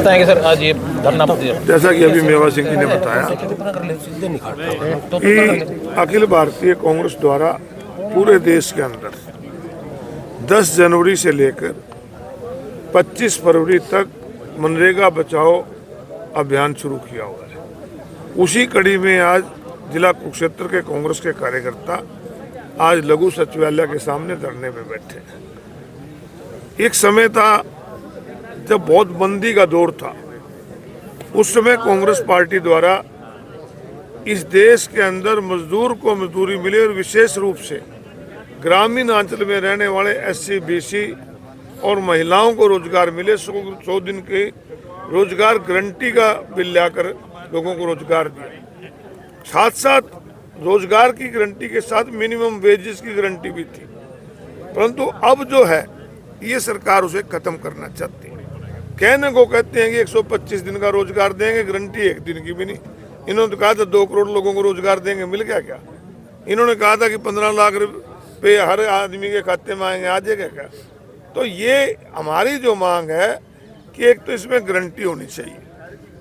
बताएंगे सर आज ये धरना? जैसा कि अभी मेवा सिंह जी ने बताया कि अखिल भारतीय कांग्रेस द्वारा पूरे देश के अंदर 10 जनवरी से लेकर 25 फरवरी तक मनरेगा बचाओ अभियान शुरू किया हुआ है। उसी कड़ी में आज जिला कुरुक्षेत्र के कांग्रेस के कार्यकर्ता आज लघु सचिवालय के सामने धरने में बैठे हैं। एक समय था जब बहुत मंदी का दौर था, उस समय कांग्रेस पार्टी द्वारा इस देश के अंदर मजदूर को मजदूरी मिले और विशेष रूप से ग्रामीण अंचल में रहने वाले एससी, बीसी और महिलाओं को रोजगार मिले। 100 दिन के रोजगार गारंटी का बिल लाकर लोगों को रोजगार दिया। साथ साथ रोजगार की गारंटी के साथ मिनिमम वेजेस की गारंटी भी थी। परंतु अब जो है ये सरकार उसे खत्म करना चाहती है। कहने को कहते हैं कि 125 दिन का रोजगार देंगे, गारंटी एक दिन की भी नहीं। इन्होंने तो कहा था 2 करोड़ लोगों को रोजगार देंगे, मिल गया क्या? इन्होंने कहा था कि 15 लाख रुपये हर आदमी के खाते में आएंगे, आ जाएगा क्या? तो ये हमारी जो मांग है कि एक तो इसमें गारंटी होनी चाहिए,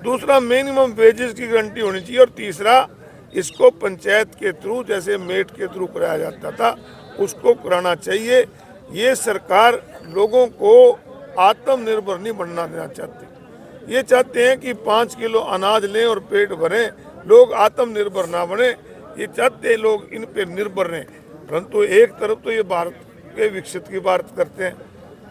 दूसरा मिनिमम वेजेस की गारंटी होनी चाहिए, और तीसरा इसको पंचायत के थ्रू जैसे मेट के थ्रू कराया जाता था उसको कराना चाहिए। ये सरकार लोगों को आत्मनिर्भर नहीं बनना देना चाहती। ये चाहते हैं कि 5 किलो अनाज लें और पेट भरें, लोग आत्मनिर्भर ना बने। ये चाहते हैं लोग इन पे निर्भर रहें। परंतु एक तरफ तो ये भारत के विकसित की बात करते हैं,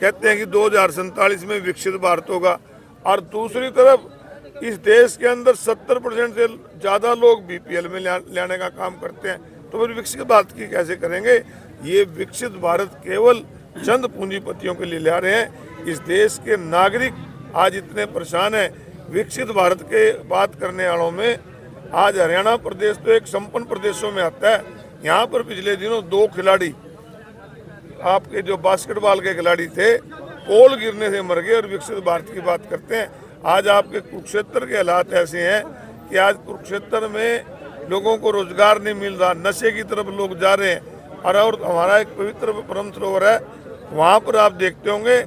कहते हैं कि 2047 में विकसित भारत होगा, और दूसरी तरफ इस देश के अंदर 70% से ज़्यादा लोग बीपीएल में लाने का काम करते हैं। तो फिर विकसित भारत की कैसे करेंगे? ये विकसित भारत केवल चंद पूंजीपतियों के लिए ला रहे हैं। इस देश के नागरिक आज इतने परेशान हैं। विकसित भारत के बात करने वालों में आज हरियाणा प्रदेश तो एक संपन्न प्रदेशों में आता है। यहाँ पर पिछले दिनों 2 खिलाड़ी, आपके जो बास्केटबॉल के खिलाड़ी थे, पोल गिरने से मर गए, और विकसित भारत की बात करते हैं। आज आपके कुरुक्षेत्र के हालात ऐसे हैं कि आज कुरुक्षेत्र में लोगों को रोजगार नहीं मिल रहा, नशे की तरफ लोग जा रहे हैं। और हमारा एक पवित्र परम सरोवर है, वहाँ पर आप देखते होंगे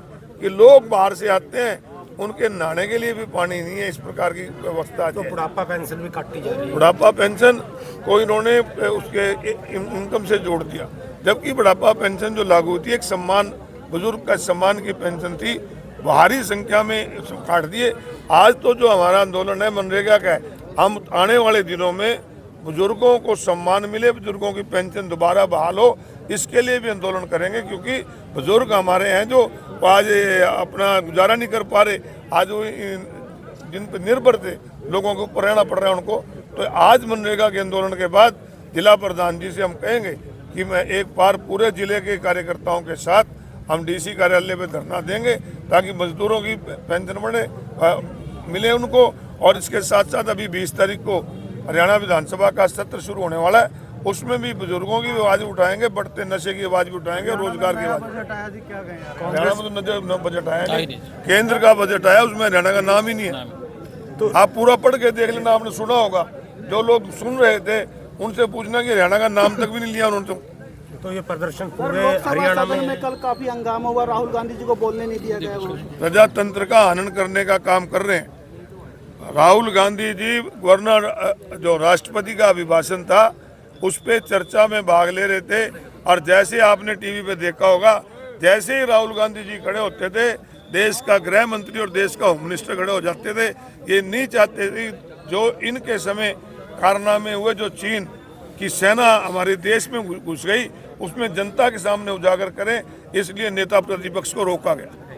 कि लोग बाहर से आते हैं, उनके नहाने के लिए भी पानी नहीं है। इस प्रकार की व्यवस्था है। तो बुढ़ापा पेंशन भी काटी जा रही है। बुढ़ापा पेंशन को इन्होंने उसके इनकम से जोड़ दिया, जबकि बुढ़ापा पेंशन जो लागू होती है एक सम्मान, बुजुर्ग का सम्मान की पेंशन थी, भारी संख्या में काट दिए। आज तो जो हमारा आंदोलन है मनरेगा का है, हम आने वाले दिनों में बुजुर्गों को सम्मान मिले, बुजुर्गों की पेंशन दोबारा बहाल हो, इसके लिए भी आंदोलन करेंगे। क्योंकि बुजुर्ग हमारे हैं जो आज अपना गुजारा नहीं कर पा रहे, आज वो जिन पर निर्भर थे, लोगों को रहना पड़ रहा है उनको। तो आज मनरेगा के आंदोलन के बाद जिला प्रधान जी से हम कहेंगे कि मैं एक बार पूरे जिले के कार्यकर्ताओं के साथ हम डीसी कार्यालय में धरना देंगे, ताकि मजदूरों की पेंशन मिले उनको। और इसके साथ साथ अभी 20 तारीख को हरियाणा विधानसभा का सत्र शुरू होने वाला है, उसमें भी बुजुर्गों की आवाज उठाएंगे, बढ़ते नशे की आवाज भी उठाएंगे, रोजगार की आवाज। हरियाणा में तो बजट आया नहीं, केंद्र का बजट आया, उसमें हरियाणा का नाम ही नहीं है। तो आप पूरा पढ़ के देख लेना, आपने सुना होगा। जो लोग सुन रहे थे उनसे पूछना कि हरियाणा का नाम तक भी नहीं लिया उन्होंने। तो ये प्रदर्शन पूरे हरियाणा में कल काफी हंगामा हुआ, राहुल गांधी जी को बोलने नहीं दिया गया। प्रजातंत्र का हनन करने का काम कर रहे हैं। राहुल गांधी जी गवर्नर जो राष्ट्रपति का अभिभाषण था उस पे चर्चा में भाग ले रहे थे, और जैसे आपने टीवी पे देखा होगा, जैसे ही राहुल गांधी जी खड़े होते थे, देश का गृह मंत्री और देश का होम मिनिस्टर खड़े हो जाते थे। ये नहीं चाहते थे जो इनके समय कारनामे हुए, जो चीन की सेना हमारे देश में घुस गई, उसमें जनता के सामने उजागर करें, इसलिए नेता प्रतिपक्ष को रोका गया।